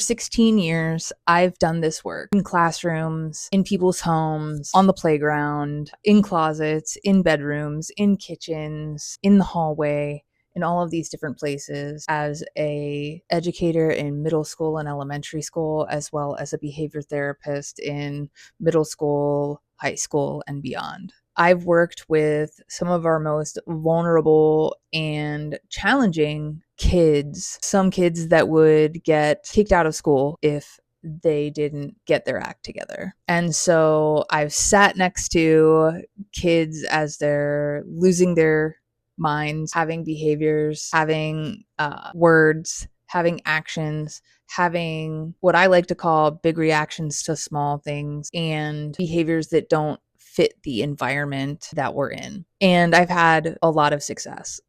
16 years, I've done this work in classrooms, in people's homes, on the playground, in closets, in bedrooms, in kitchens, in the hallway, in all of these different places as a educator in middle school and elementary school, as well as a behavior therapist in middle school, high school, and beyond. I've worked with some of our most vulnerable and challenging kids, some kids that would get kicked out of school if they didn't get their act together. And so I've sat next to kids as they're losing their minds, having behaviors, having words, having actions, having what I like to call big reactions to small things and behaviors that don't fit the environment that we're in. And I've had a lot of success.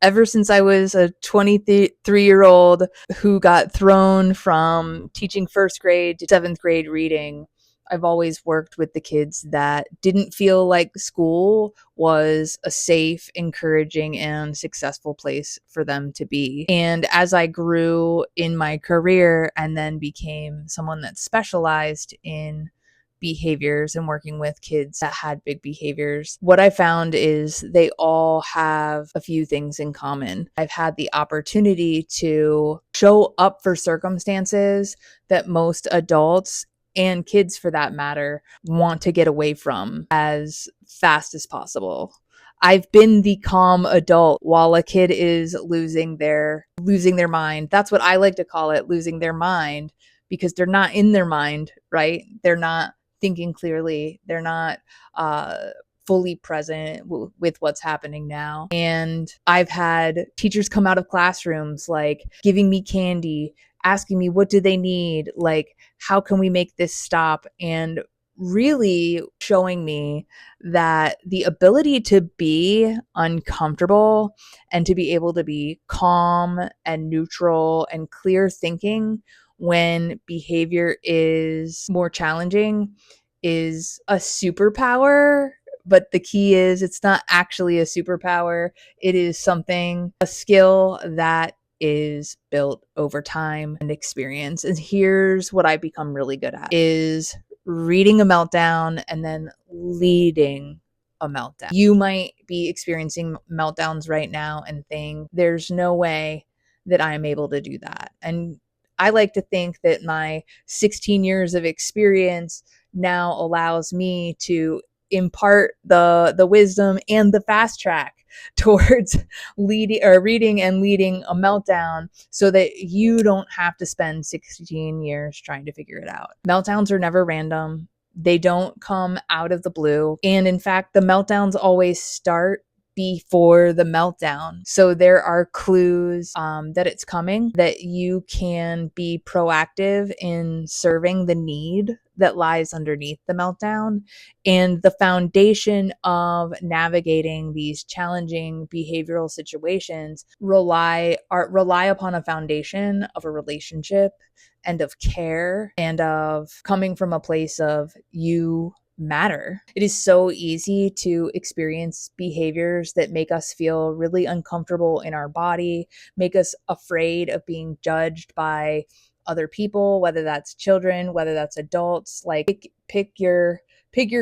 Ever since I was a 23-year-old who got thrown from teaching first grade to seventh grade reading, I've always worked with the kids that didn't feel like school was a safe, encouraging, and successful place for them to be. And as I grew in my career and then became someone that specialized in behaviors and working with kids that had big behaviors, what I found is they all have a few things in common. I've had the opportunity to show up for circumstances that most adults and kids for that matter want to get away from as fast as possible. I've been the calm adult while a kid is losing their mind. That's what I like to call it, losing their mind, because they're not in their mind, right? They're not thinking clearly. They're not fully present with what's happening now. And I've had teachers come out of classrooms like giving me candy, asking me what do they need, like how can we make this stop, and really showing me that the ability to be uncomfortable and to be able to be calm and neutral and clear thinking when behavior is more challenging is a superpower. But the key is it's not actually a superpower. It is a skill that is built over time and experience. And here's what I've become really good at is reading a meltdown and then leading a meltdown. You might be experiencing meltdowns right now and think there's no way that I'm able to do that. And I like to think that my 16 years of experience now allows me to impart the wisdom and the fast track towards reading and leading a meltdown so that you don't have to spend 16 years trying to figure it out. Meltdowns are never random. They don't come out of the blue. And in fact, the meltdowns always start before the meltdown. So there are clues that it's coming, that you can be proactive in serving the need that lies underneath the meltdown. And the foundation of navigating these challenging behavioral situations rely upon a foundation of a relationship and of care and of coming from a place of you matter. It is so easy to experience behaviors that make us feel really uncomfortable in our body, make us afraid of being judged by other people, whether that's children, whether that's adults. Like pick your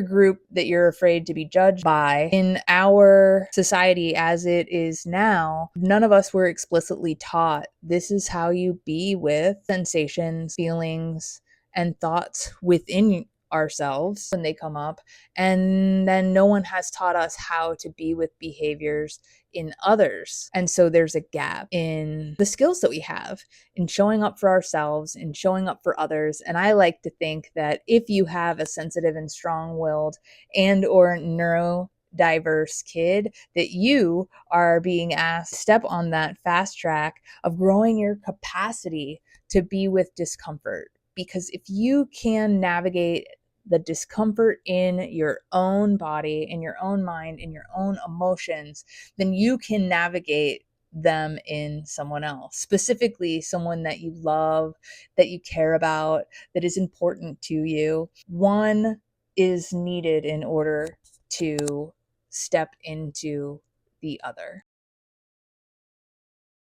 group that you're afraid to be judged by. In our society as it is now, none of us were explicitly taught this is how you be with sensations, feelings, and thoughts within ourselves when they come up. And then no one has taught us how to be with behaviors in others. And so there's a gap in the skills that we have in showing up for ourselves and showing up for others. And I like to think that if you have a sensitive and strong-willed and or neurodiverse kid, that you are being asked to step on that fast track of growing your capacity to be with discomfort. Because if you can navigate the discomfort in your own body, in your own mind, in your own emotions, then you can navigate them in someone else, specifically someone that you love, that you care about, that is important to you. One is needed in order to step into the other.